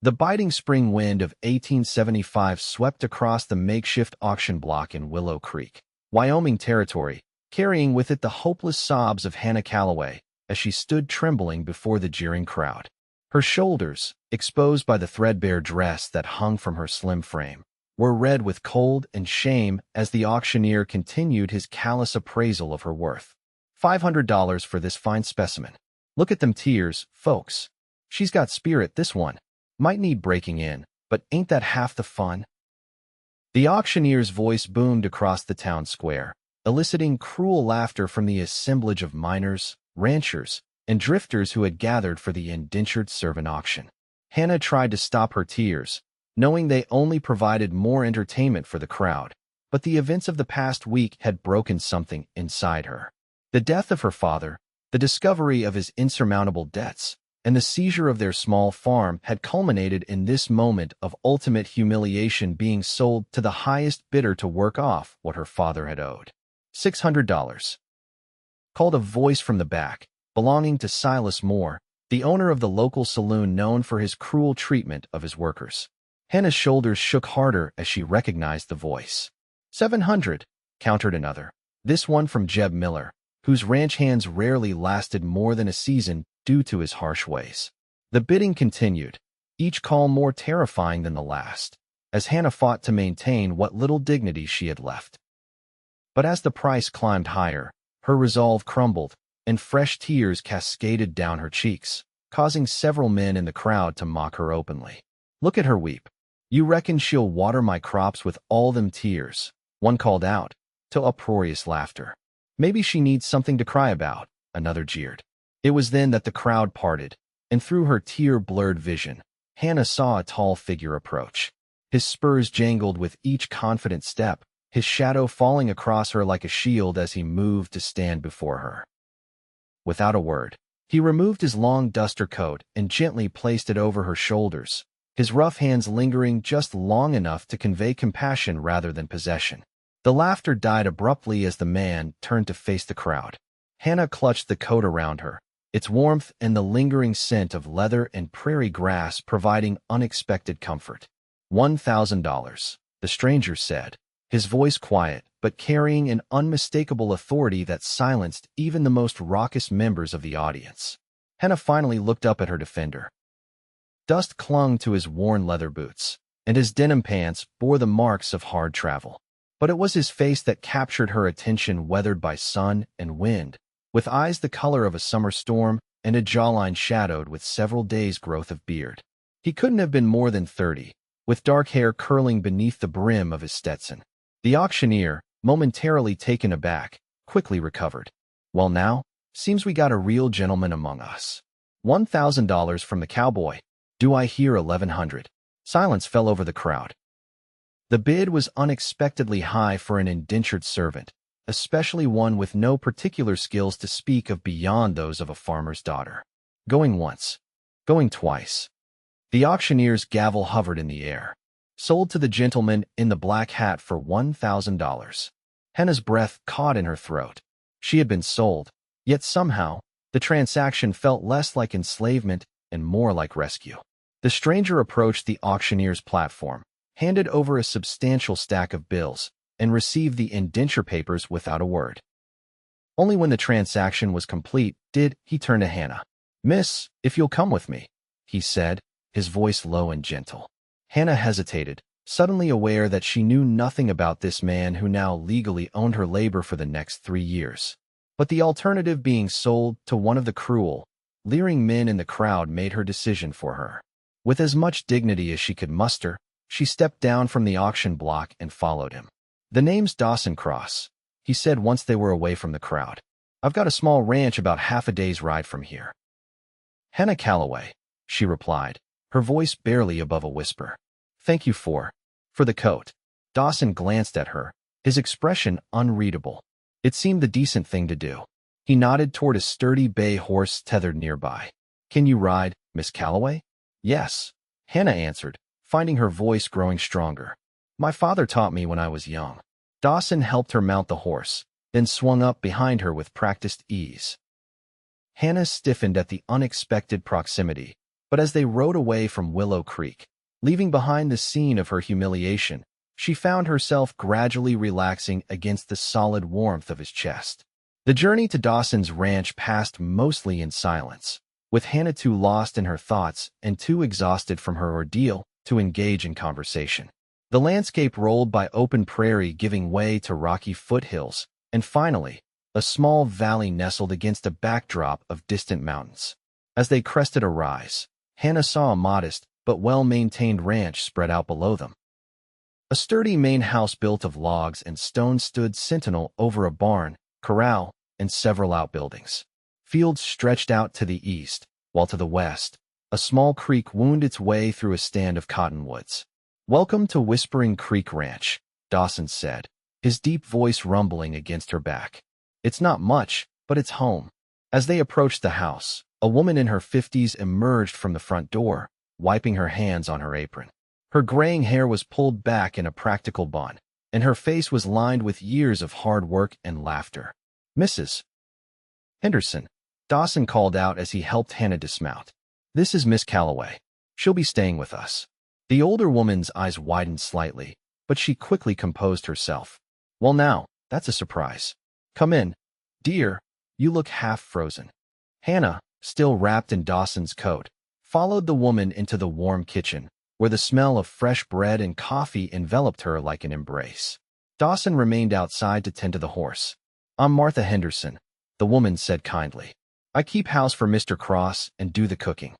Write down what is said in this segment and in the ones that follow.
The biting spring wind of 1875 swept across the makeshift auction block in Willow Creek, Wyoming territory, carrying with it the hopeless sobs of Hannah Calloway as she stood trembling before the jeering crowd. Her shoulders, exposed by the threadbare dress that hung from her slim frame, were red with cold and shame as the auctioneer continued his callous appraisal of her worth. $500 for this fine specimen. Look at them tears, folks. She's got spirit, this one. Might need breaking in, but ain't that half the fun? The auctioneer's voice boomed across the town square, eliciting cruel laughter from the assemblage of miners, ranchers, and drifters who had gathered for the indentured servant auction. Hannah tried to stop her tears, knowing they only provided more entertainment for the crowd, but the events of the past week had broken something inside her. The death of her father, the discovery of his insurmountable debts, and the seizure of their small farm had culminated in this moment of ultimate humiliation, being sold to the highest bidder to work off what her father had owed. $600. Called a voice from the back, belonging to Silas Moore, the owner of the local saloon known for his cruel treatment of his workers. Hannah's shoulders shook harder as she recognized the voice. 700, countered another, this one from Jeb Miller, whose ranch hands rarely lasted more than a season due to his harsh ways. The bidding continued, each call more terrifying than the last, as Hannah fought to maintain what little dignity she had left. But as the price climbed higher, her resolve crumbled, and fresh tears cascaded down her cheeks, causing several men in the crowd to mock her openly. Look at her weep. You reckon she'll water my crops with all them tears? One called out, to uproarious laughter. Maybe she needs something to cry about, another jeered. It was then that the crowd parted, and through her tear-blurred vision, Hannah saw a tall figure approach. His spurs jangled with each confident step, his shadow falling across her like a shield as he moved to stand before her. Without a word, he removed his long duster coat and gently placed it over her shoulders, his rough hands lingering just long enough to convey compassion rather than possession. The laughter died abruptly as the man turned to face the crowd. Hannah clutched the coat around her, its warmth and the lingering scent of leather and prairie grass providing unexpected comfort. $1,000, the stranger said, his voice quiet but carrying an unmistakable authority that silenced even the most raucous members of the audience. Hannah finally looked up at her defender. Dust clung to his worn leather boots, and his denim pants bore the marks of hard travel. But it was his face that captured her attention, weathered by sun and wind, with eyes the color of a summer storm and a jawline shadowed with several days' growth of beard. He couldn't have been more than 30, with dark hair curling beneath the brim of his Stetson. The auctioneer, momentarily taken aback, quickly recovered. Well now, seems we got a real gentleman among us. $1,000 from the Cowboy. Do I hear 1,100? Silence fell over the crowd. The bid was unexpectedly high for an indentured servant, especially one with no particular skills to speak of beyond those of a farmer's daughter. Going once. Going twice. The auctioneer's gavel hovered in the air. Sold to the gentleman in the black hat for $1,000. Hannah's breath caught in her throat. She had been sold, yet somehow, the transaction felt less like enslavement and more like rescue. The stranger approached the auctioneer's platform, handed over a substantial stack of bills, and received the indenture papers without a word. Only when the transaction was complete did he turn to Hannah. "Miss, if you'll come with me," he said, his voice low and gentle. Hannah hesitated, suddenly aware that she knew nothing about this man who now legally owned her labor for the next 3 years. But the alternative, being sold to one of the cruel, leering men in the crowd, made her decision for her. With as much dignity as she could muster, she stepped down from the auction block and followed him. "The name's Dawson Cross," he said once they were away from the crowd. "I've got a small ranch about half a day's ride from here." "Hannah Calloway," she replied, her voice barely above a whisper. "Thank you for the coat." Dawson glanced at her, his expression unreadable. It seemed the decent thing to do. He nodded toward a sturdy bay horse tethered nearby. "Can you ride, Miss Calloway?" "Yes," Hannah answered, finding her voice growing stronger. "My father taught me when I was young." Dawson helped her mount the horse, then swung up behind her with practiced ease. Hannah stiffened at the unexpected proximity, But as they rode away from Willow Creek, leaving behind the scene of her humiliation, she found herself gradually relaxing against the solid warmth of his chest. The journey to Dawson's ranch passed mostly in silence, with Hannah too lost in her thoughts and too exhausted from her ordeal to engage in conversation. The landscape rolled by open prairie giving way to rocky foothills, and finally, a small valley nestled against a backdrop of distant mountains. As they crested a rise, Hannah saw a modest but well-maintained ranch spread out below them. A sturdy main house built of logs and stone stood sentinel over a barn, corral, and several outbuildings. Fields stretched out to the east, while to the west, a small creek wound its way through a stand of cottonwoods. "Welcome to Whispering Creek Ranch," Dawson said, his deep voice rumbling against her back. "It's not much, but it's home." As they approached the house, a woman in her 50s emerged from the front door, wiping her hands on her apron. Her graying hair was pulled back in a practical bun, and her face was lined with years of hard work and laughter. "Mrs. Henderson," Dawson called out as he helped Hannah dismount. "This is Miss Calloway. She'll be staying with us." The older woman's eyes widened slightly, but she quickly composed herself. "Well now, that's a surprise. Come in. Dear, you look half frozen." Hannah, still wrapped in Dawson's coat, followed the woman into the warm kitchen, where the smell of fresh bread and coffee enveloped her like an embrace. Dawson remained outside to tend to the horse. "I'm Martha Henderson," the woman said kindly. "I keep house for Mr. Cross and do the cooking.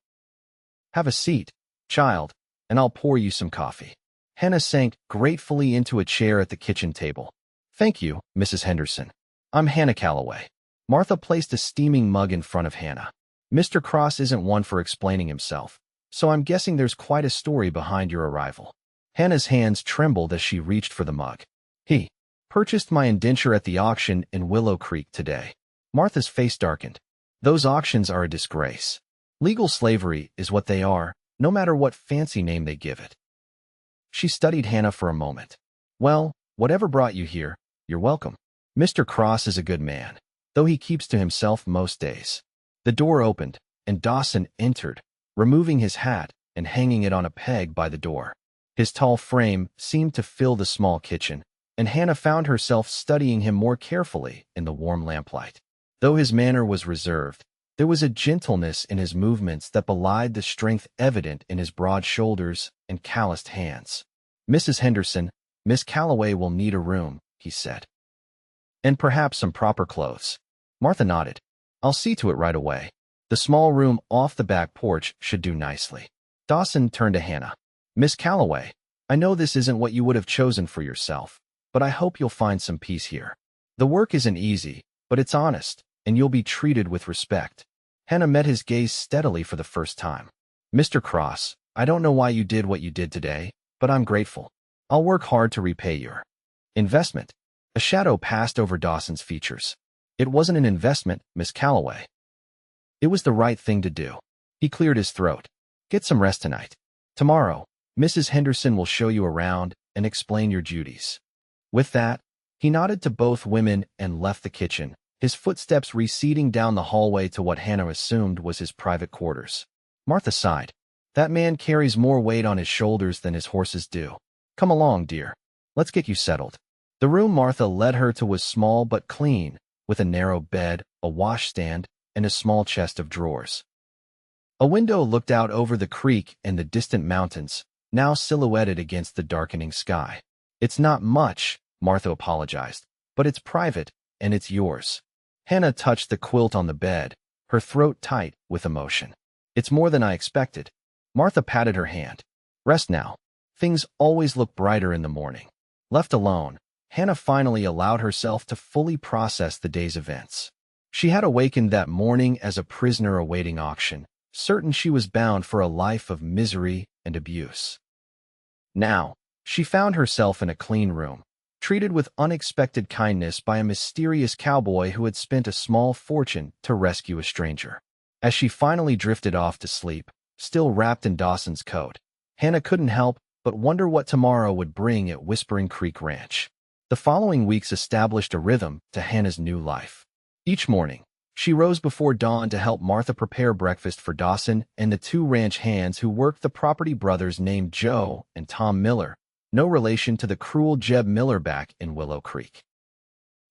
Have a seat, child, and I'll pour you some coffee." Hannah sank gratefully into a chair at the kitchen table. "Thank you, Mrs. Henderson. I'm Hannah Calloway." Martha placed a steaming mug in front of Hannah. "Mr. Cross isn't one for explaining himself, so I'm guessing there's quite a story behind your arrival." Hannah's hands trembled as she reached for the mug. "He purchased my indenture at the auction in Willow Creek today." Martha's face darkened. "Those auctions are a disgrace. Legal slavery is what they are, no matter what fancy name they give it." She studied Hannah for a moment. "Well, whatever brought you here, you're welcome. Mr. Cross is a good man, though he keeps to himself most days." The door opened, and Dawson entered, removing his hat and hanging it on a peg by the door. His tall frame seemed to fill the small kitchen, and Hannah found herself studying him more carefully in the warm lamplight. Though his manner was reserved, there was a gentleness in his movements that belied the strength evident in his broad shoulders and calloused hands. "Mrs. Henderson, Miss Calloway will need a room," he said. "And perhaps some proper clothes." Martha nodded. "I'll see to it right away. The small room off the back porch should do nicely." Dawson turned to Hannah. "Miss Calloway, I know this isn't what you would have chosen for yourself, but I hope you'll find some peace here. The work isn't easy, but it's honest, and you'll be treated with respect." Hannah met his gaze steadily for the first time. "Mr. Cross, I don't know why you did what you did today, but I'm grateful. I'll work hard to repay your investment." A shadow passed over Dawson's features. "It wasn't an investment, Miss Calloway. It was the right thing to do." He cleared his throat. "Get some rest tonight. Tomorrow, Mrs. Henderson will show you around and explain your duties." With that, he nodded to both women and left the kitchen, his footsteps receding down the hallway to what Hannah assumed was his private quarters. Martha sighed. "That man carries more weight on his shoulders than his horses do. Come along, dear. Let's get you settled." The room Martha led her to was small but clean, with a narrow bed, a washstand, and a small chest of drawers. A window looked out over the creek and the distant mountains, now silhouetted against the darkening sky. "It's not much," Martha apologized, "but it's private, and it's yours." Hannah touched the quilt on the bed, her throat tight with emotion. "It's more than I expected." Martha patted her hand. "Rest now. Things always look brighter in the morning." Left alone, Hannah finally allowed herself to fully process the day's events. She had awakened that morning as a prisoner awaiting auction, certain she was bound for a life of misery and abuse. Now, she found herself in a clean room, treated with unexpected kindness by a mysterious cowboy who had spent a small fortune to rescue a stranger. As she finally drifted off to sleep, still wrapped in Dawson's coat, Hannah couldn't help but wonder what tomorrow would bring at Whispering Creek Ranch. The following weeks established a rhythm to Hannah's new life. Each morning, She rose before dawn to help Martha prepare breakfast for Dawson and the two ranch hands who worked the property, brothers named Joe and Tom Miller, no relation to the cruel Jeb Miller back in Willow Creek.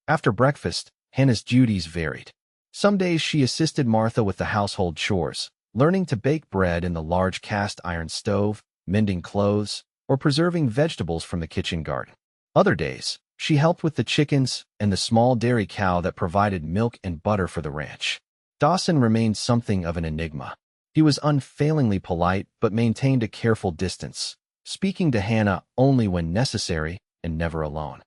After breakfast, Hannah's duties varied. Some days she assisted Martha with the household chores, learning to bake bread in the large cast iron stove, mending clothes, or preserving vegetables from the kitchen garden. Other days, she helped with the chickens and the small dairy cow that provided milk and butter for the ranch. Dawson remained something of an enigma. He was unfailingly polite but maintained a careful distance, speaking to Hannah only when necessary and never alone.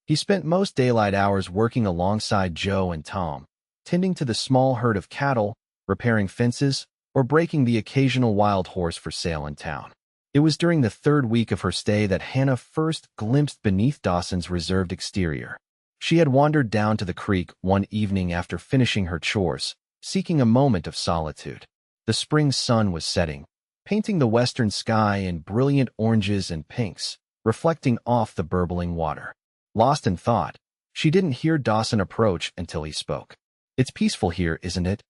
He spent most daylight hours working alongside Joe and Tom, tending to the small herd of cattle, repairing fences, or breaking the occasional wild horse for sale in town. It was during the third week of her stay that Hannah first glimpsed beneath Dawson's reserved exterior. She had wandered down to the creek one evening after finishing her chores, seeking a moment of solitude. The spring sun was setting, painting the western sky in brilliant oranges and pinks, reflecting off the burbling water. Lost in thought, she didn't hear Dawson approach until he spoke. "It's peaceful here, isn't it?"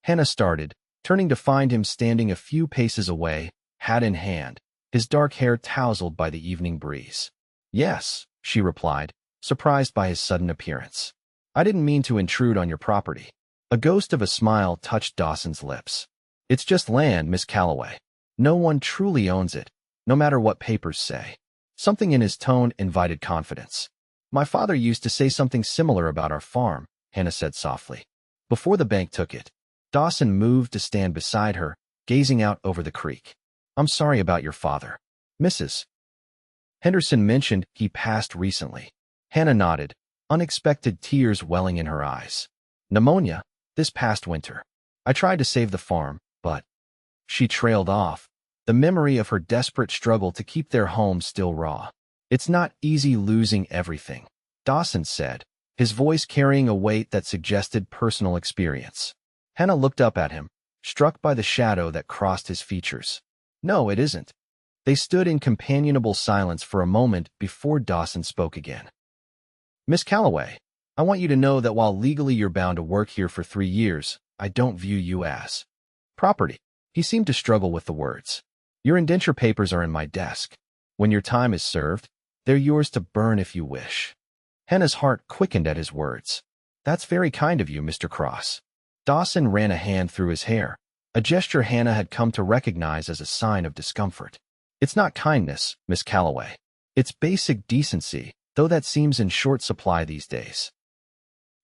Hannah started, turning to find him standing a few paces away, hat in hand, his dark hair tousled by the evening breeze. "Yes," she replied, surprised by his sudden appearance. "I didn't mean to intrude on your property." A ghost of a smile touched Dawson's lips. "It's just land, Miss Calloway. No one truly owns it, no matter what papers say." Something in his tone invited confidence. "My father used to say something similar about our farm," Hannah said softly. "Before the bank took it." Dawson moved to stand beside her, gazing out over the creek. "I'm sorry about your father. Mrs. Henderson mentioned he passed recently." Hannah nodded, unexpected tears welling in her eyes. "Pneumonia, this past winter. I tried to save the farm, but..." She trailed off, the memory of her desperate struggle to keep their home still raw. "It's not easy losing everything," Dawson said, his voice carrying a weight that suggested personal experience. Hannah looked up at him, struck by the shadow that crossed his features. "No, it isn't." They stood in companionable silence for a moment before Dawson spoke again. "Miss Calloway, I want you to know that while legally you're bound to work here for 3 years, I don't view you as property." He seemed to struggle with the words. "Your indenture papers are in my desk. When your time is served, they're yours to burn if you wish." Hannah's heart quickened at his words. "That's very kind of you, Mr. Cross." Dawson ran a hand through his hair, a gesture Hannah had come to recognize as a sign of discomfort. "It's not kindness, Miss Calloway. It's basic decency, though that seems in short supply these days."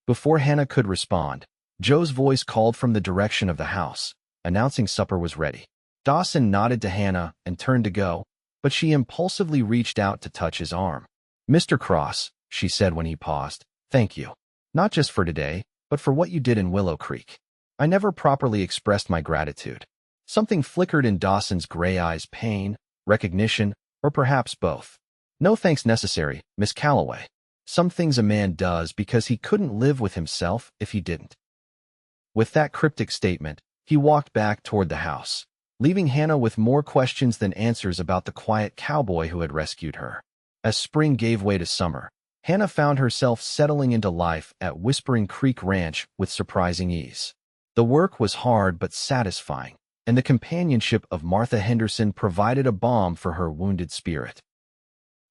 Before Hannah could respond, Joe's voice called from the direction of the house, announcing supper was ready. Dawson nodded to Hannah and turned to go, but she impulsively reached out to touch his arm. "Mr. Cross," she said when he paused, "thank you. Not just for today, but for what you did in Willow Creek. I never properly expressed my gratitude." Something flickered in Dawson's gray eyes, pain, recognition, or perhaps both. "No thanks necessary, Miss Calloway. Some things a man does because he couldn't live with himself if he didn't." With that cryptic statement, he walked back toward the house, leaving Hannah with more questions than answers about the quiet cowboy who had rescued her. As spring gave way to summer, Hannah found herself settling into life at Whispering Creek Ranch with surprising ease. The work was hard but satisfying, and the companionship of Martha Henderson provided a balm for her wounded spirit.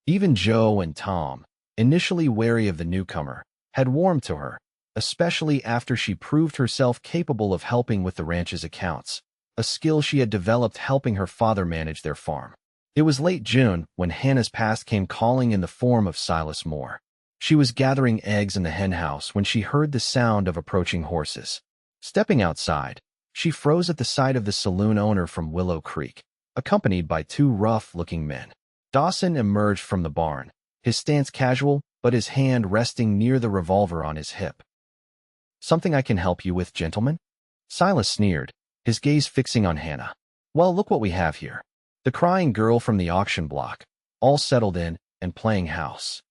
Even Joe and Tom, initially wary of the newcomer, had warmed to her, especially after she proved herself capable of helping with the ranch's accounts, a skill she had developed helping her father manage their farm. It was late June when Hannah's past came calling in the form of Silas Moore. She was gathering eggs in the henhouse when she heard the sound of approaching horses. Stepping outside, she froze at the sight of the saloon owner from Willow Creek, accompanied by 2 rough-looking men. Dawson emerged from the barn, his stance casual, but his hand resting near the revolver on his hip. "Something I can help you with, gentlemen?" Silas sneered, his gaze fixing on Hannah. "Well, look what we have here." The crying girl from the auction block, all settled in and playing house.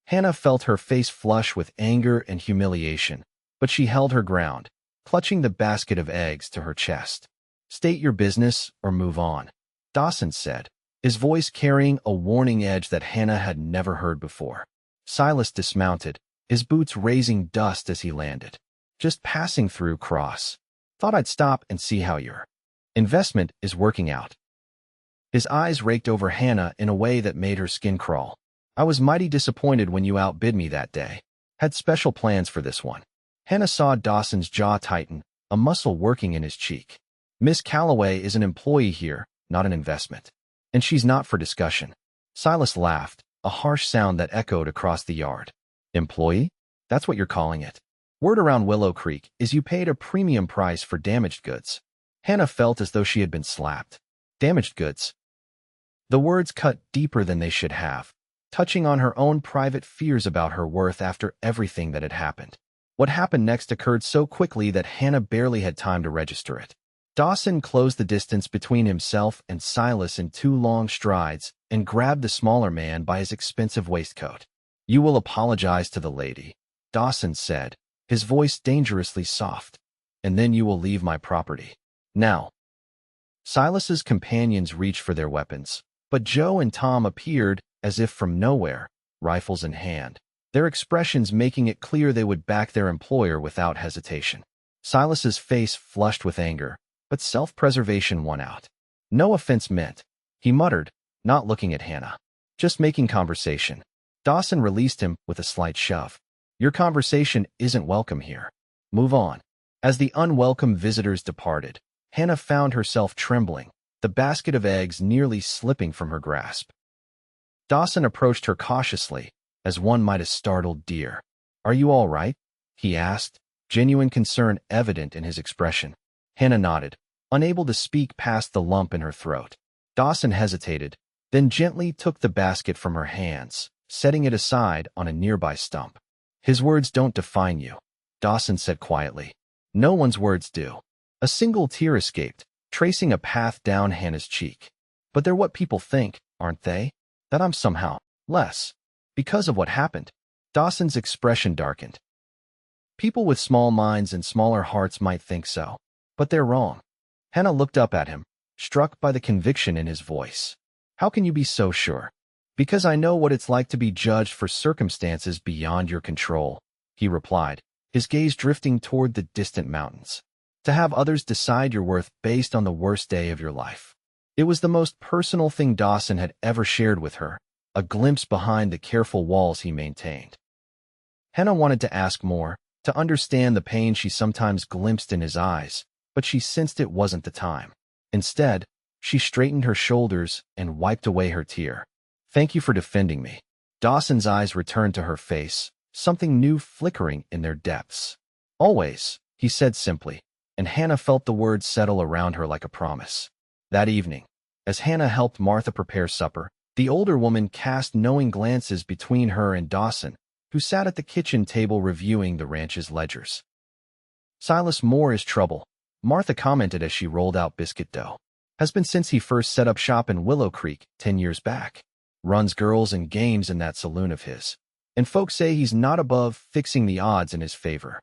Hannah felt her face flush with anger and humiliation, but she held her ground, clutching the basket of eggs to her chest. "State your business or move on," Dawson said, his voice carrying a warning edge that Hannah had never heard before. Silas dismounted, his boots raising dust as he landed. Just passing through Cross. Thought I'd stop and see how your investment is working out. His eyes raked over Hannah in a way that made her skin crawl. I was mighty disappointed when you outbid me that day. Had special plans for this one. Hannah saw Dawson's jaw tighten, a muscle working in his cheek. Miss Calloway is an employee here, not an investment. And she's not for discussion. Silas laughed, a harsh sound that echoed across the yard. Employee? That's what you're calling it. Word around Willow Creek is you paid a premium price for damaged goods. Hannah felt as though she had been slapped. Damaged goods. The words cut deeper than they should have, touching on her own private fears about her worth after everything that had happened. What happened next occurred so quickly that Hannah barely had time to register it. Dawson closed the distance between himself and Silas in 2 long strides and grabbed the smaller man by his expensive waistcoat. You will apologize to the lady, Dawson said, his voice dangerously soft, and then you will leave my property. Now. Silas's companions reached for their weapons, but Joe and Tom appeared as if from nowhere, rifles in hand, their expressions making it clear they would back their employer without hesitation. Silas's face flushed with anger, but self-preservation won out. No offense meant, he muttered, not looking at Hannah. Just making conversation. Dawson released him with a slight shove. Your conversation isn't welcome here. Move on. As the unwelcome visitors departed, Hannah found herself trembling, the basket of eggs nearly slipping from her grasp. Dawson approached her cautiously, as one might a startled deer. Are you all right? He asked, genuine concern evident in his expression. Hannah nodded, unable to speak past the lump in her throat. Dawson hesitated, then gently took the basket from her hands, setting it aside on a nearby stump. His words don't define you, Dawson said quietly. No one's words do. A single tear escaped, tracing a path down Hannah's cheek. But they're what people think, aren't they? That I'm somehow less. Because of what happened. Dawson's expression darkened. People with small minds and smaller hearts might think so. But they're wrong. Hannah looked up at him, struck by the conviction in his voice. How can you be so sure? Because I know what it's like to be judged for circumstances beyond your control, he replied, his gaze drifting toward the distant mountains. To have others decide your worth based on the worst day of your life. It was the most personal thing Dawson had ever shared with her, a glimpse behind the careful walls he maintained. Hannah wanted to ask more, to understand the pain she sometimes glimpsed in his eyes, but she sensed it wasn't the time. Instead, she straightened her shoulders and wiped away her tear. Thank you for defending me. Dawson's eyes returned to her face, something new flickering in their depths. Always, he said simply, and Hannah felt the words settle around her like a promise. That evening, as Hannah helped Martha prepare supper, the older woman cast knowing glances between her and Dawson, who sat at the kitchen table reviewing the ranch's ledgers. Silas Moore is trouble, Martha commented as she rolled out biscuit dough. Has been since he first set up shop in Willow Creek 10 years back. Runs girls and games in that saloon of his. And folks say he's not above fixing the odds in his favor.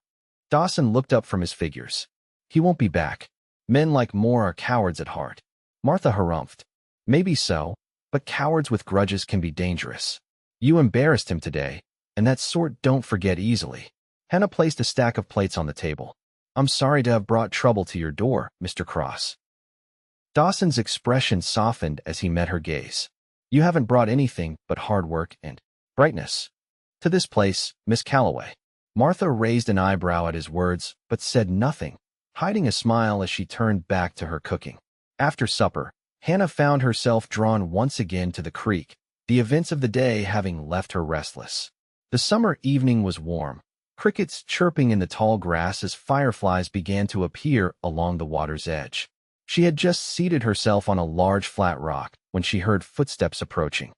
Dawson looked up from his figures. He won't be back. Men like Moore are cowards at heart. Martha harumphed. Maybe so, but cowards with grudges can be dangerous. You embarrassed him today, and that sort don't forget easily. Hannah placed a stack of plates on the table. I'm sorry to have brought trouble to your door, Mr. Cross. Dawson's expression softened as he met her gaze. You haven't brought anything but hard work and brightness to this place, Miss Calloway. Martha raised an eyebrow at his words, but said nothing, hiding a smile as she turned back to her cooking. After supper, Hannah found herself drawn once again to the creek, the events of the day having left her restless. The summer evening was warm, crickets chirping in the tall grass as fireflies began to appear along the water's edge. She had just seated herself on a large flat rock when she heard footsteps approaching.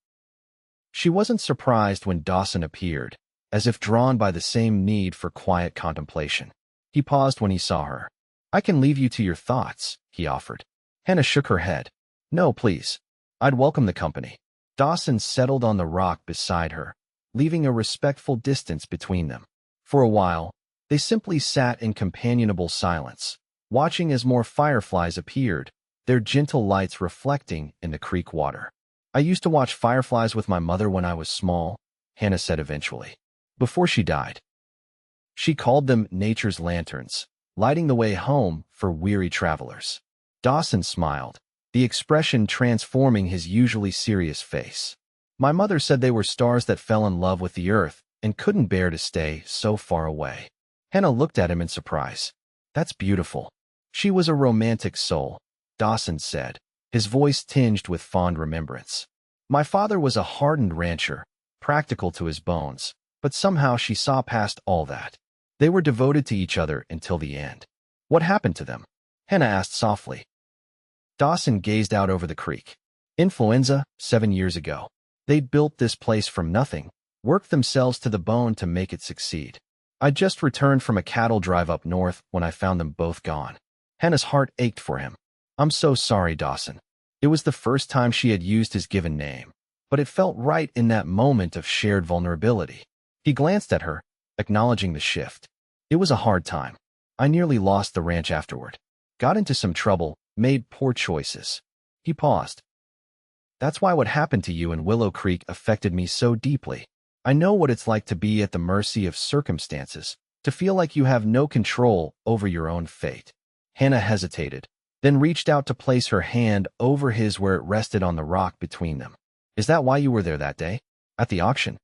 She wasn't surprised when Dawson appeared, as if drawn by the same need for quiet contemplation. He paused when he saw her. I can leave you to your thoughts, he offered. Hannah shook her head. No, please. I'd welcome the company. Dawson settled on the rock beside her, leaving a respectful distance between them. For a while, they simply sat in companionable silence, watching as more fireflies appeared, their gentle lights reflecting in the creek water. I used to watch fireflies with my mother when I was small, Hannah said eventually, before she died. She called them nature's lanterns, lighting the way home for weary travelers. Dawson smiled, the expression transforming his usually serious face. My mother said they were stars that fell in love with the earth and couldn't bear to stay so far away. Hannah looked at him in surprise. That's beautiful. She was a romantic soul, Dawson said, his voice tinged with fond remembrance. My father was a hardened rancher, practical to his bones, but somehow she saw past all that. They were devoted to each other until the end. What happened to them? Hannah asked softly. Dawson gazed out over the creek. Influenza, 7 years ago. They'd built this place from nothing, worked themselves to the bone to make it succeed. I just returned from a cattle drive up north when I found them both gone. Hannah's heart ached for him. I'm so sorry, Dawson. It was the first time she had used his given name, but it felt right in that moment of shared vulnerability. He glanced at her, acknowledging the shift. It was a hard time. I nearly lost the ranch afterward. Got into some trouble, made poor choices. He paused. That's why what happened to you in Willow Creek affected me so deeply. I know what it's like to be at the mercy of circumstances, to feel like you have no control over your own fate. Hannah hesitated, then reached out to place her hand over his where it rested on the rock between them. Is that why you were there that day? At the auction?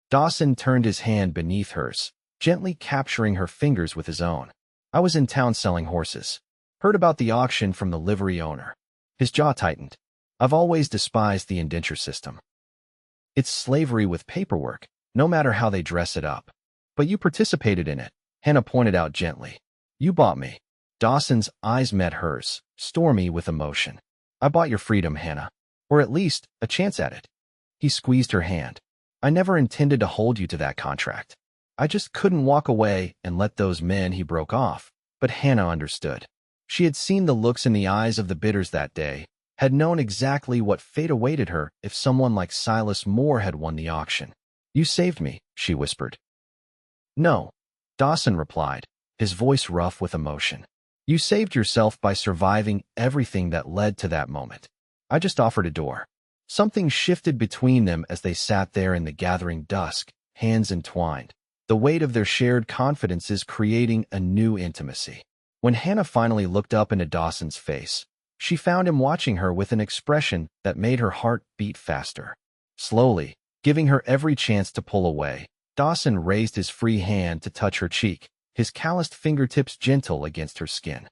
Dawson turned his hand beneath hers, gently capturing her fingers with his own. I was in town selling horses. Heard about the auction from the livery owner. His jaw tightened. I've always despised the indenture system. It's slavery with paperwork, no matter how they dress it up. But you participated in it, Hannah pointed out gently. You bought me. Dawson's eyes met hers, stormy with emotion. I bought your freedom, Hannah. Or at least, a chance at it. He squeezed her hand. I never intended to hold you to that contract. I just couldn't walk away and let those men he broke off. But Hannah understood. She had seen the looks in the eyes of the bidders that day, had known exactly what fate awaited her if someone like Silas Moore had won the auction. You saved me, she whispered. No, Dawson replied, his voice rough with emotion. You saved yourself by surviving everything that led to that moment. I just offered a door. Something shifted between them as they sat there in the gathering dusk, hands entwined, the weight of their shared confidences creating a new intimacy. When Hannah finally looked up into Dawson's face, she found him watching her with an expression that made her heart beat faster. Slowly, giving her every chance to pull away, Dawson raised his free hand to touch her cheek, his calloused fingertips gentle against her skin.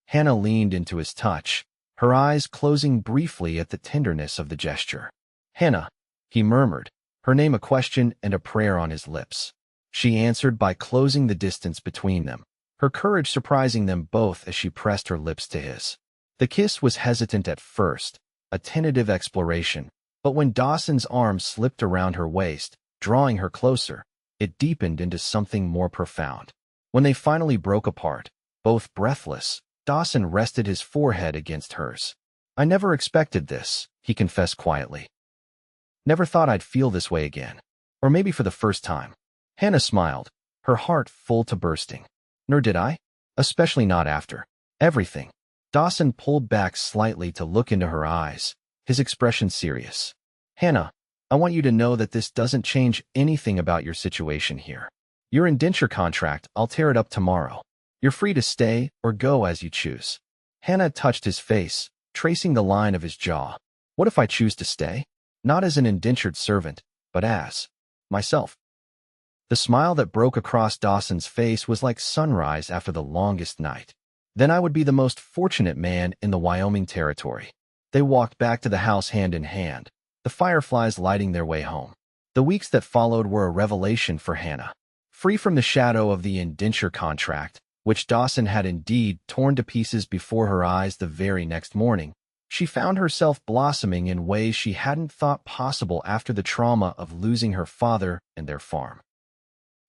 Hannah leaned into his touch, her eyes closing briefly at the tenderness of the gesture. Hannah, he murmured, her name a question and a prayer on his lips. She answered by closing the distance between them, her courage surprising them both as she pressed her lips to his. The kiss was hesitant at first, a tentative exploration, but when Dawson's arm slipped around her waist, drawing her closer, it deepened into something more profound. When they finally broke apart, both breathless, Dawson rested his forehead against hers. I never expected this, he confessed quietly. Never thought I'd feel this way again. Or maybe for the first time. Hannah smiled, her heart full to bursting. Nor did I. Especially not after everything. Dawson pulled back slightly to look into her eyes, his expression serious. Hannah, I want you to know that this doesn't change anything about your situation here. Your indenture contract, I'll tear it up tomorrow. You're free to stay or go as you choose. Hannah touched his face, tracing the line of his jaw. What if I choose to stay? Not as an indentured servant, but as myself. The smile that broke across Dawson's face was like sunrise after the longest night. Then I would be the most fortunate man in the Wyoming territory. They walked back to the house hand in hand, the fireflies lighting their way home. The weeks that followed were a revelation for Hannah. Free from the shadow of the indenture contract, which Dawson had indeed torn to pieces before her eyes the very next morning, she found herself blossoming in ways she hadn't thought possible after the trauma of losing her father and their farm.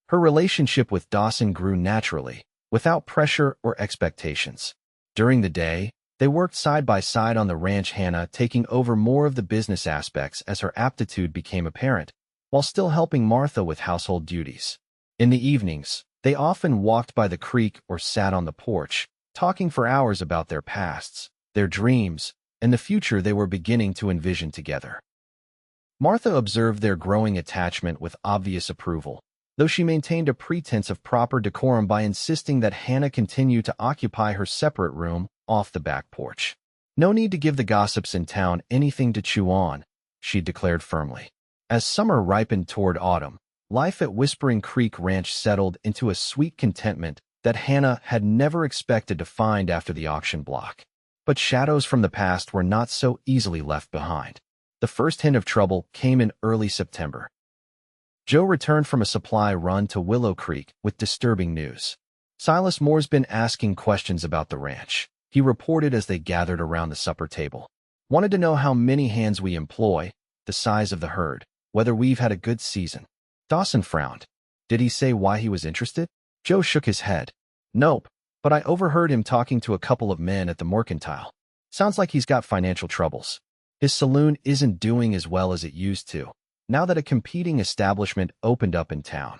Her relationship with Dawson grew naturally, without pressure or expectations. During the day, they worked side by side on the ranch, Hannah taking over more of the business aspects as her aptitude became apparent, while still helping Martha with household duties. In the evenings, they often walked by the creek or sat on the porch, talking for hours about their pasts, their dreams, and the future they were beginning to envision together. Martha observed their growing attachment with obvious approval, though she maintained a pretense of proper decorum by insisting that Hannah continue to occupy her separate room off the back porch. No need to give the gossips in town anything to chew on, she declared firmly. As summer ripened toward autumn, life at Whispering Creek Ranch settled into a sweet contentment that Hannah had never expected to find after the auction block. But shadows from the past were not so easily left behind. The first hint of trouble came in early September. Joe returned from a supply run to Willow Creek with disturbing news. Silas Moore's been asking questions about the ranch, he reported as they gathered around the supper table. Wanted to know how many hands we employ, the size of the herd, whether we've had a good season. Dawson frowned. Did he say why he was interested? Joe shook his head. Nope, but I overheard him talking to a couple of men at the Mercantile. Sounds like he's got financial troubles. His saloon isn't doing as well as it used to, now that a competing establishment opened up in town.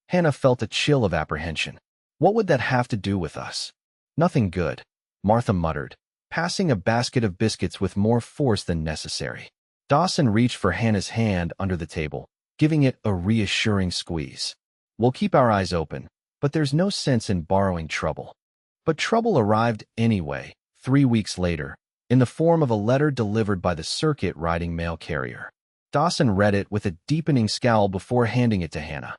Hannah felt a chill of apprehension. What would that have to do with us? Nothing good, Martha muttered, passing a basket of biscuits with more force than necessary. Dawson reached for Hannah's hand under the table, giving it a reassuring squeeze. We'll keep our eyes open, but there's no sense in borrowing trouble. But trouble arrived anyway, 3 weeks later, in the form of a letter delivered by the circuit-riding mail carrier. Dawson read it with a deepening scowl before handing it to Hannah.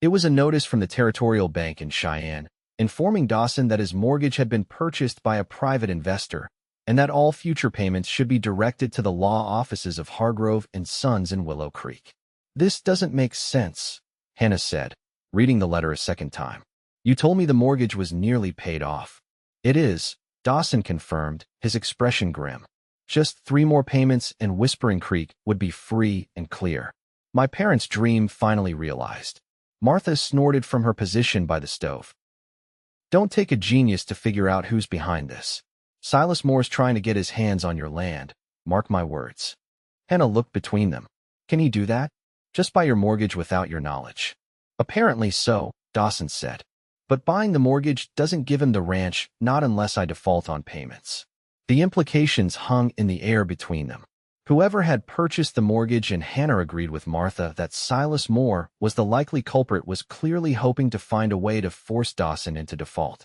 It was a notice from the Territorial Bank in Cheyenne, informing Dawson that his mortgage had been purchased by a private investor and that all future payments should be directed to the law offices of Hargrove and Sons in Willow Creek. This doesn't make sense, Hannah said, reading the letter a second time. You told me the mortgage was nearly paid off. It is, Dawson confirmed, his expression grim. Just 3 more payments and Whispering Creek would be free and clear. My parents' dream finally realized. Martha snorted from her position by the stove. Don't take a genius to figure out who's behind this. Silas Moore's trying to get his hands on your land, mark my words. Hannah looked between them. Can he do that? Just buy your mortgage without your knowledge? Apparently so, Dawson said. But buying the mortgage doesn't give him the ranch, not unless I default on payments. The implications hung in the air between them. Whoever had purchased the mortgage, and Hannah agreed with Martha that Silas Moore was the likely culprit, was clearly hoping to find a way to force Dawson into default.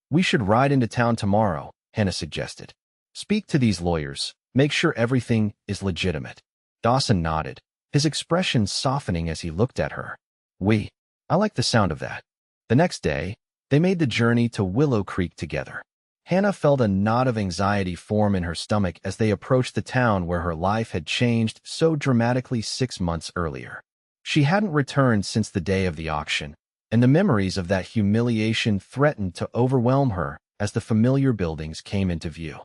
We should ride into town tomorrow, Hannah suggested. Speak to these lawyers, make sure everything is legitimate. Dawson nodded, his expression softening as he looked at her. I like the sound of that. The next day, they made the journey to Willow Creek together. Hannah felt a knot of anxiety form in her stomach as they approached the town where her life had changed so dramatically 6 months earlier. She hadn't returned since the day of the auction, and the memories of that humiliation threatened to overwhelm her as the familiar buildings came into view.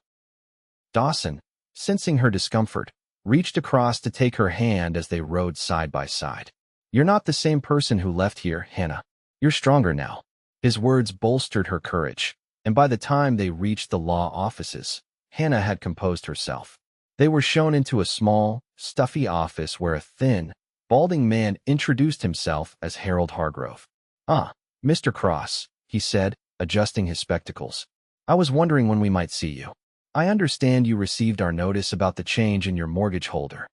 Dawson, sensing her discomfort, reached across to take her hand as they rode side by side. You're not the same person who left here, Hannah. You're stronger now. His words bolstered her courage, and by the time they reached the law offices, Hannah had composed herself. They were shown into a small, stuffy office where a thin, balding man introduced himself as Harold Hargrove. Ah, Mr. Cross, he said, adjusting his spectacles. I was wondering when we might see you. I understand you received our notice about the change in your mortgage holder.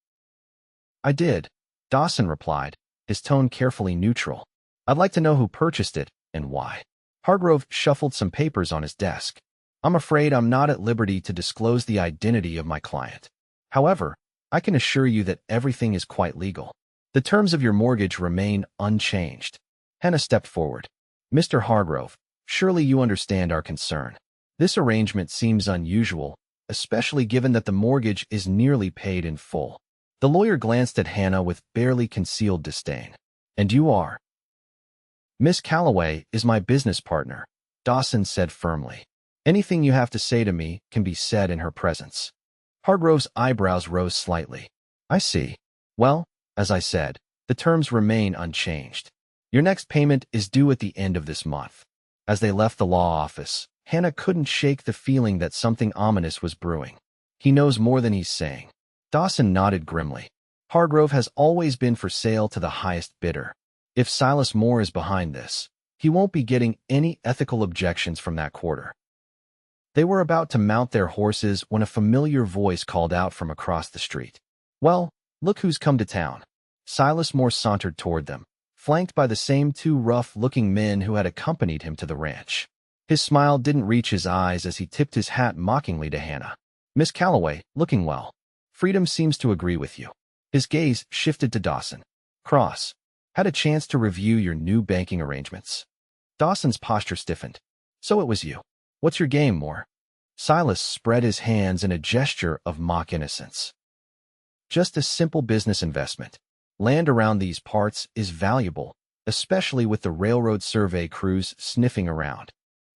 I did, Dawson replied, his tone carefully neutral. I'd like to know who purchased it and why. Hargrove shuffled some papers on his desk. I'm afraid I'm not at liberty to disclose the identity of my client. However, I can assure you that everything is quite legal. The terms of your mortgage remain unchanged. Hannah stepped forward. Mr. Hargrove, surely you understand our concern. This arrangement seems unusual, especially given that the mortgage is nearly paid in full. The lawyer glanced at Hannah with barely concealed disdain. And you are? Miss Calloway is my business partner, Dawson said firmly. Anything you have to say to me can be said in her presence. Hargrove's eyebrows rose slightly. I see. Well, as I said, the terms remain unchanged. Your next payment is due at the end of this month. As they left the law office, Hannah couldn't shake the feeling that something ominous was brewing. He knows more than he's saying. Dawson nodded grimly. Hargrove has always been for sale to the highest bidder. If Silas Moore is behind this, he won't be getting any ethical objections from that quarter. They were about to mount their horses when a familiar voice called out from across the street. Well, look who's come to town. Silas Moore sauntered toward them, flanked by the same two rough-looking men who had accompanied him to the ranch. His smile didn't reach his eyes as he tipped his hat mockingly to Hannah. "Miss Calloway, looking well. Freedom seems to agree with you." His gaze shifted to Dawson Cross. "Had a chance to review your new banking arrangements?" Dawson's posture stiffened. "So it was you. What's your game, Moore?" Silas spread his hands in a gesture of mock innocence. "Just a simple business investment. Land around these parts is valuable, especially with the railroad survey crews sniffing around."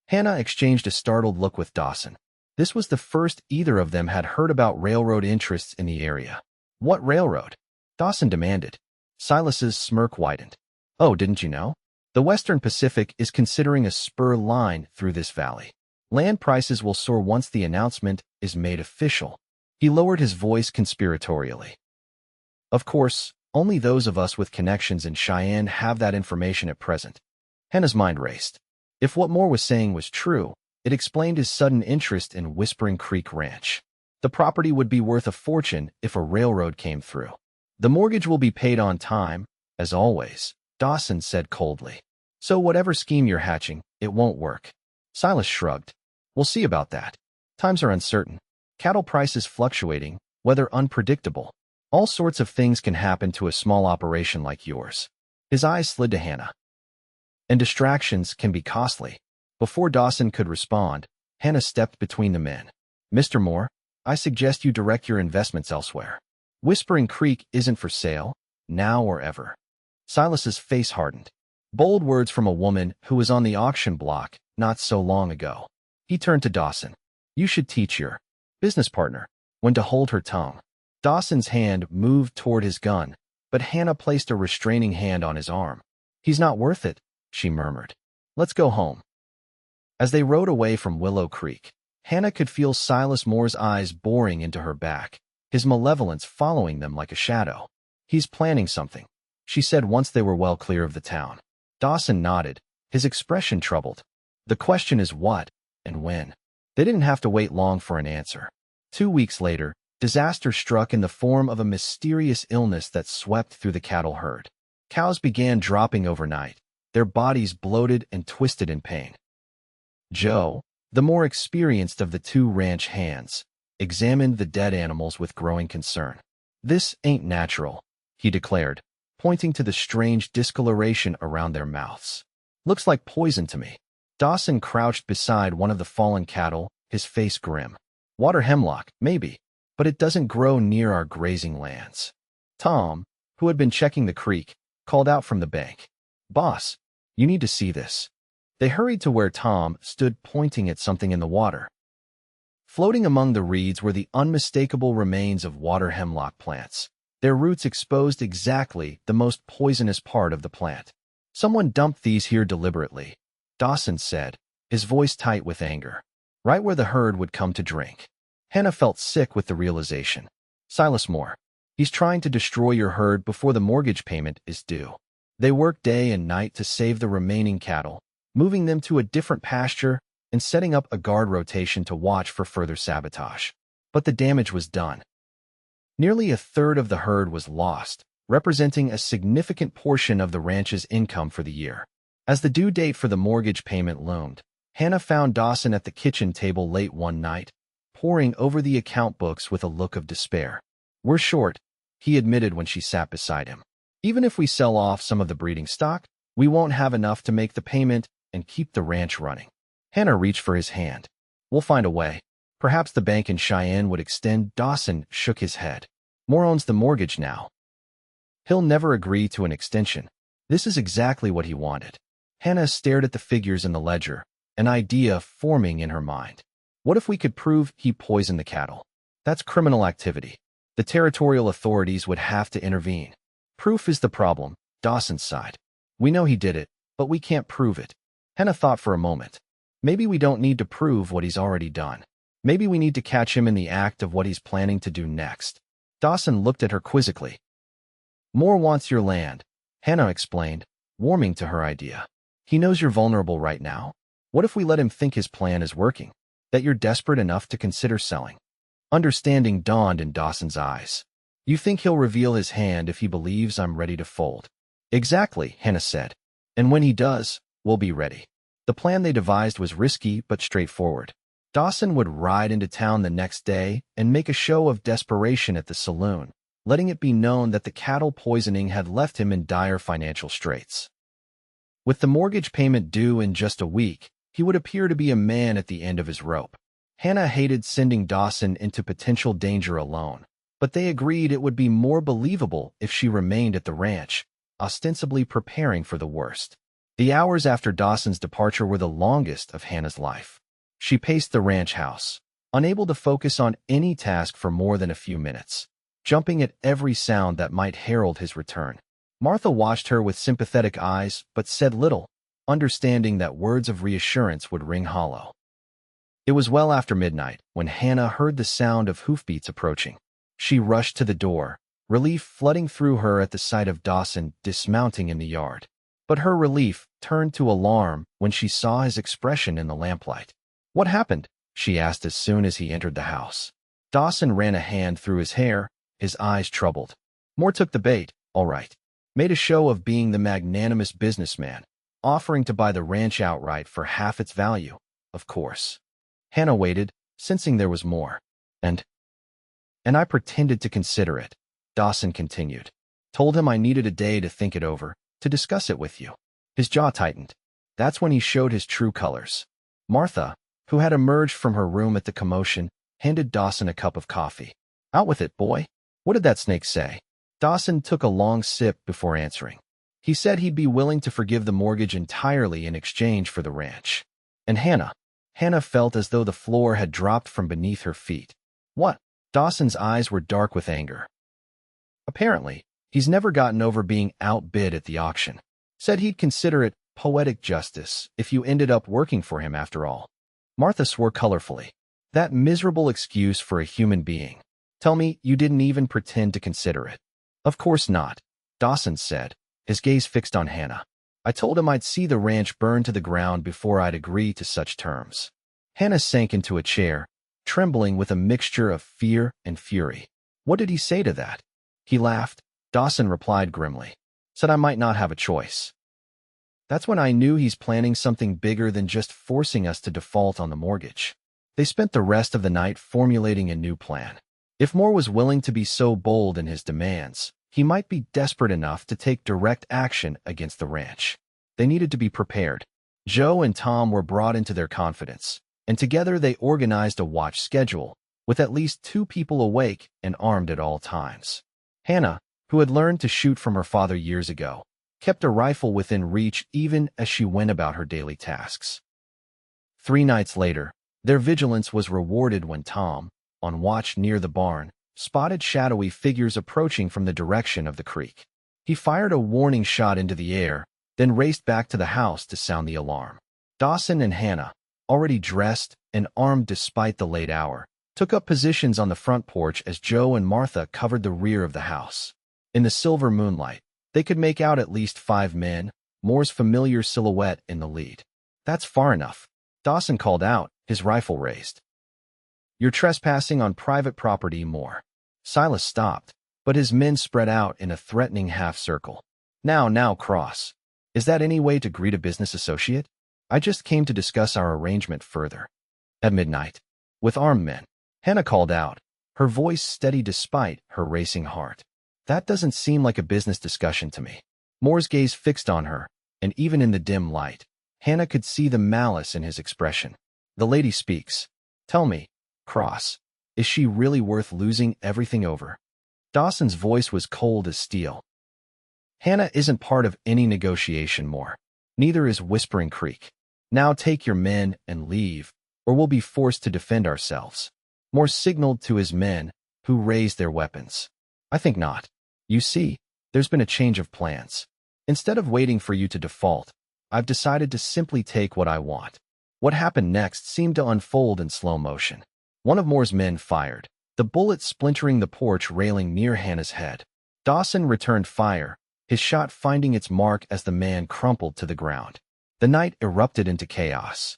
Hannah exchanged a startled look with Dawson. This was the first either of them had heard about railroad interests in the area. "What railroad?" Dawson demanded. Silas's smirk widened. "Oh, didn't you know? The Western Pacific is considering a spur line through this valley. Land prices will soar once the announcement is made official." He lowered his voice conspiratorially. "Of course, only those of us with connections in Cheyenne have that information at present." Hannah's mind raced. If what Moore was saying was true, it explained his sudden interest in Whispering Creek Ranch. The property would be worth a fortune if a railroad came through. "The mortgage will be paid on time, as always," Dawson said coldly. "So whatever scheme you're hatching, it won't work." Silas shrugged. "We'll see about that. Times are uncertain. Cattle prices fluctuating, weather unpredictable. All sorts of things can happen to a small operation like yours." His eyes slid to Hannah. "And distractions can be costly." Before Dawson could respond, Hannah stepped between the men. "Mr. Moore, I suggest you direct your investments elsewhere. Whispering Creek isn't for sale, now or ever." Silas's face hardened. Bold words from a woman who was on the auction block not so long ago. He turned to Dawson. "You should teach your business partner when to hold her tongue." Dawson's hand moved toward his gun, but Hannah placed a restraining hand on his arm. "He's not worth it," she murmured. "Let's go home." As they rode away from Willow Creek, Hannah could feel Silas Moore's eyes boring into her back, his malevolence following them like a shadow. "He's planning something," she said once they were well clear of the town. Dawson nodded, his expression troubled. "The question is what and when." They didn't have to wait long for an answer. 2 weeks later, disaster struck in the form of a mysterious illness that swept through the cattle herd. Cows began dropping overnight, their bodies bloated and twisted in pain. Joe, the more experienced of the two ranch hands, examined the dead animals with growing concern. "This ain't natural," he declared, pointing to the strange discoloration around their mouths. "Looks like poison to me." Dawson crouched beside one of the fallen cattle, his face grim. "Water hemlock, maybe, but it doesn't grow near our grazing lands." Tom, who had been checking the creek, called out from the bank. "Boss, you need to see this." They hurried to where Tom stood pointing at something in the water. Floating among the reeds were the unmistakable remains of water hemlock plants, their roots exposed exactly the most poisonous part of the plant. "Someone dumped these here deliberately," Dawson said, his voice tight with anger, "right where the herd would come to drink." Hannah felt sick with the realization. "Silas Moore, he's trying to destroy your herd before the mortgage payment is due." They worked day and night to save the remaining cattle, moving them to a different pasture and setting up a guard rotation to watch for further sabotage. But the damage was done. Nearly a third of the herd was lost, representing a significant portion of the ranch's income for the year. As the due date for the mortgage payment loomed, Hannah found Dawson at the kitchen table late one night, poring over the account books with a look of despair. "We're short," he admitted when she sat beside him. "Even if we sell off some of the breeding stock, we won't have enough to make the payment and keep the ranch running." Hannah reached for his hand. "We'll find a way. Perhaps the bank in Cheyenne would extend." Dawson shook his head. "Moore owns the mortgage now. He'll never agree to an extension." This is exactly what he wanted. Hannah stared at the figures in the ledger, an idea forming in her mind. What if we could prove he poisoned the cattle? That's criminal activity. The territorial authorities would have to intervene. "Proof is the problem," Dawson sighed. "We know he did it, but we can't prove it." Hannah thought for a moment. Maybe we don't need to prove what he's already done. Maybe we need to catch him in the act of what he's planning to do next. Dawson looked at her quizzically. "Moore wants your land," Hannah explained, warming to her idea. "He knows you're vulnerable right now. What if we let him think his plan is working, that you're desperate enough to consider selling?" Understanding dawned in Dawson's eyes. You think he'll reveal his hand if he believes I'm ready to fold? Exactly, Hannah said. And when he does, we'll be ready. The plan they devised was risky but straightforward. Dawson would ride into town the next day and make a show of desperation at the saloon, letting it be known that the cattle poisoning had left him in dire financial straits. With the mortgage payment due in just a week, he would appear to be a man at the end of his rope. Hannah hated sending Dawson into potential danger alone, but they agreed it would be more believable if she remained at the ranch, ostensibly preparing for the worst. The hours after Dawson's departure were the longest of Hannah's life. She paced the ranch house, unable to focus on any task for more than a few minutes, jumping at every sound that might herald his return. Martha watched her with sympathetic eyes but said little, understanding that words of reassurance would ring hollow. It was well after midnight when Hannah heard the sound of hoofbeats approaching. She rushed to the door, relief flooding through her at the sight of Dawson dismounting in the yard. But her relief turned to alarm when she saw his expression in the lamplight. "What happened?" she asked as soon as he entered the house. Dawson ran a hand through his hair, his eyes troubled. Moore took the bait, all right. Made a show of being the magnanimous businessman, offering to buy the ranch outright for half its value, of course. Hannah waited, sensing there was more. And I pretended to consider it, Dawson continued. Told him I needed a day to think it over, to discuss it with you. His jaw tightened. That's when he showed his true colors. Martha, who had emerged from her room at the commotion, handed Dawson a cup of coffee. Out with it, boy. What did that snake say? Dawson took a long sip before answering. He said he'd be willing to forgive the mortgage entirely in exchange for the ranch. And Hannah felt as though the floor had dropped from beneath her feet. What? Dawson's eyes were dark with anger. Apparently, he's never gotten over being outbid at the auction. Said he'd consider it poetic justice if you ended up working for him after all. Martha swore colorfully. That miserable excuse for a human being. Tell me you didn't even pretend to consider it. Of course not, Dawson said, his gaze fixed on Hannah. I told him I'd see the ranch burn to the ground before I'd agree to such terms. Hannah sank into a chair, trembling with a mixture of fear and fury. What did he say to that? He laughed. Dawson replied grimly. Said I might not have a choice. That's when I knew he's planning something bigger than just forcing us to default on the mortgage. They spent the rest of the night formulating a new plan. If Moore was willing to be so bold in his demands, he might be desperate enough to take direct action against the ranch. They needed to be prepared. Joe and Tom were brought into their confidence, and together they organized a watch schedule, with at least 2 people awake and armed at all times. Hannah, who had learned to shoot from her father years ago, kept a rifle within reach even as she went about her daily tasks. 3 nights later, their vigilance was rewarded when Tom, on watch near the barn, spotted shadowy figures approaching from the direction of the creek. He fired a warning shot into the air, then raced back to the house to sound the alarm. Dawson and Hannah, already dressed and armed despite the late hour, took up positions on the front porch as Joe and Martha covered the rear of the house. In the silver moonlight, they could make out at least 5 men, Moore's familiar silhouette in the lead. That's far enough, Dawson called out, his rifle raised. You're trespassing on private property, Moore. Silas stopped, but his men spread out in a threatening half-circle. Now, Cross. Is that any way to greet a business associate? I just came to discuss our arrangement further. At midnight, with armed men, Hannah called out, her voice steady despite her racing heart. That doesn't seem like a business discussion to me. Moore's gaze fixed on her, and even in the dim light, Hannah could see the malice in his expression. The lady speaks. Tell me, Cross, is she really worth losing everything over? Dawson's voice was cold as steel. Hannah isn't part of any negotiation, Moore. Neither is Whispering Creek. Now take your men and leave, or we'll be forced to defend ourselves. Moore signaled to his men, who raised their weapons. I think not. You see, there's been a change of plans. Instead of waiting for you to default, I've decided to simply take what I want. What happened next seemed to unfold in slow motion. One of Moore's men fired, the bullet splintering the porch railing near Hannah's head. Dawson returned fire, his shot finding its mark as the man crumpled to the ground. The night erupted into chaos.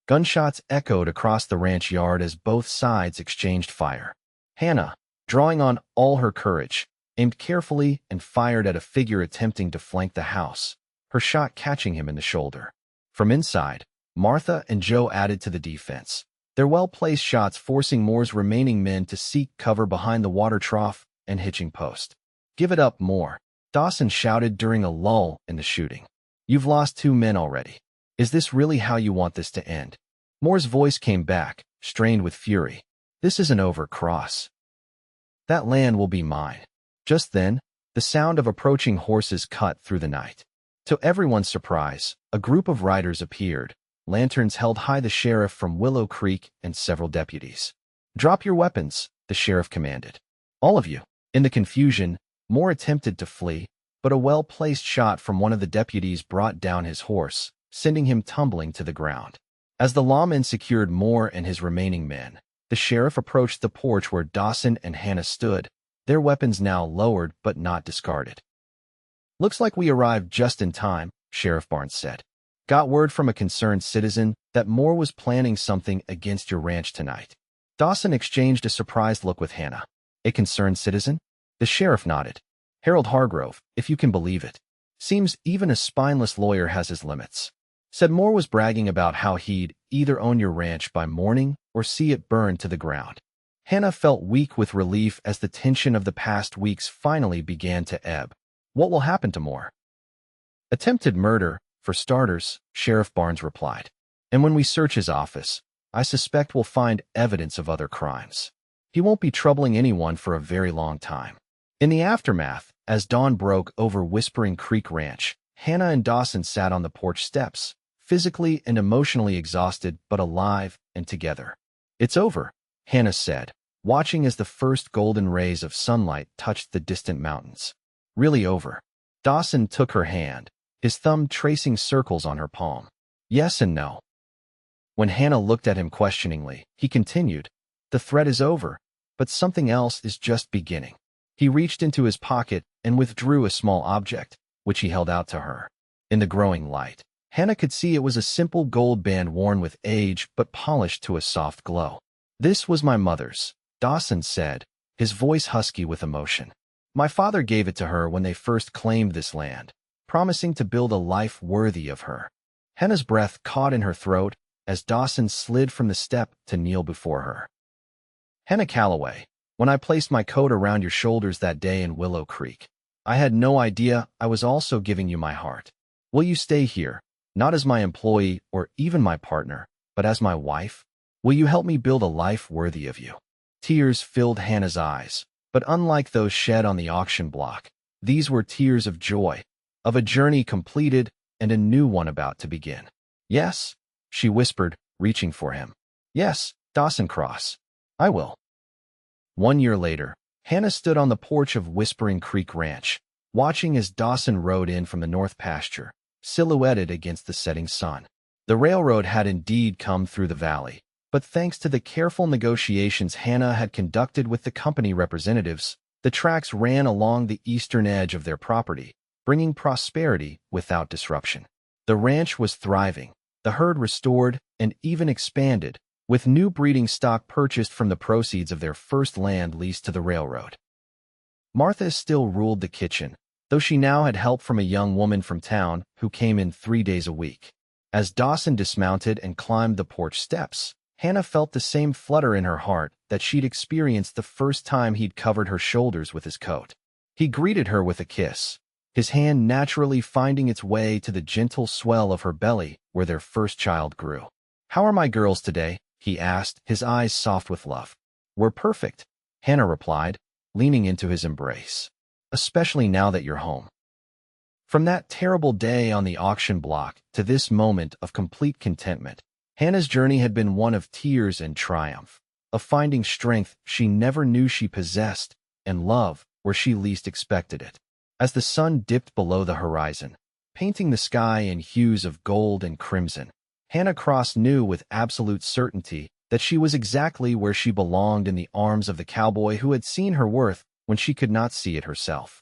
Gunshots echoed across the ranch yard as both sides exchanged fire. Hannah, Drawing on all her courage, aimed carefully and fired at a figure attempting to flank the house, her shot catching him in the shoulder. From inside, Martha and Joe added to the defense, their well-placed shots forcing Moore's remaining men to seek cover behind the water trough and hitching post. "Give it up, Moore," Dawson shouted during a lull in the shooting. "You've lost 2 men already. Is this really how you want this to end?" Moore's voice came back, strained with fury. "This isn't over, Cross. That land will be mine." Just then, the sound of approaching horses cut through the night. To everyone's surprise, a group of riders appeared. Lanterns held high the sheriff from Willow Creek and several deputies. "Drop your weapons," the sheriff commanded. "All of you." In the confusion, Moore attempted to flee, but a well-placed shot from one of the deputies brought down his horse, sending him tumbling to the ground. As the lawmen secured Moore and his remaining men, the sheriff approached the porch where Dawson and Hannah stood, their weapons now lowered but not discarded. "Looks like we arrived just in time," Sheriff Barnes said. "Got word from a concerned citizen that Moore was planning something against your ranch tonight." Dawson exchanged a surprised look with Hannah. "A concerned citizen?" The sheriff nodded. "Harold Hargrove, if you can believe it. Seems even a spineless lawyer has his limits. Said Moore was bragging about how he'd either own your ranch by morning or see it burn to the ground." Hannah felt weak with relief as the tension of the past weeks finally began to ebb. "What will happen to Moore?" "Attempted murder, for starters," Sheriff Barnes replied. "And when we search his office, I suspect we'll find evidence of other crimes. He won't be troubling anyone for a very long time." In the aftermath, as dawn broke over Whispering Creek Ranch, Hannah and Dawson sat on the porch steps, physically and emotionally exhausted but alive and together. "It's over," Hannah said, watching as the first golden rays of sunlight touched the distant mountains. "Really over." Dawson took her hand, his thumb tracing circles on her palm. "Yes and no." When Hannah looked at him questioningly, he continued, "The threat is over, but something else is just beginning." He reached into his pocket and withdrew a small object, which he held out to her. In the growing light, Hannah could see it was a simple gold band worn with age but polished to a soft glow. "This was my mother's," Dawson said, his voice husky with emotion. "My father gave it to her when they first claimed this land, promising to build a life worthy of her." Hannah's breath caught in her throat as Dawson slid from the step to kneel before her. "Hannah Calloway, when I placed my coat around your shoulders that day in Willow Creek, I had no idea I was also giving you my heart. Will you stay here, not as my employee or even my partner, but as my wife? Will you help me build a life worthy of you?" Tears filled Hannah's eyes, but unlike those shed on the auction block, these were tears of joy, of a journey completed and a new one about to begin. "Yes," she whispered, reaching for him. "Yes, Dawson Cross. I will." 1 year later, Hannah stood on the porch of Whispering Creek Ranch, watching as Dawson rode in from the north pasture, silhouetted against the setting sun. The railroad had indeed come through the valley, but thanks to the careful negotiations Hannah had conducted with the company representatives, the tracks ran along the eastern edge of their property, bringing prosperity without disruption. The ranch was thriving, the herd restored and even expanded, with new breeding stock purchased from the proceeds of their first land leased to the railroad. Martha still ruled the kitchen, though she now had help from a young woman from town who came in 3 days a week. As Dawson dismounted and climbed the porch steps, Hannah felt the same flutter in her heart that she'd experienced the first time he'd covered her shoulders with his coat. He greeted her with a kiss, his hand naturally finding its way to the gentle swell of her belly where their first child grew. "How are my girls today?" he asked, his eyes soft with love. "We're perfect," Hannah replied, leaning into his embrace. "Especially now that you're home." From that terrible day on the auction block to this moment of complete contentment, Hannah's journey had been one of tears and triumph, of finding strength she never knew she possessed, and love where she least expected it. As the sun dipped below the horizon, painting the sky in hues of gold and crimson, Hannah Cross knew with absolute certainty that she was exactly where she belonged in the arms of the cowboy who had seen her worth when she could not see it herself.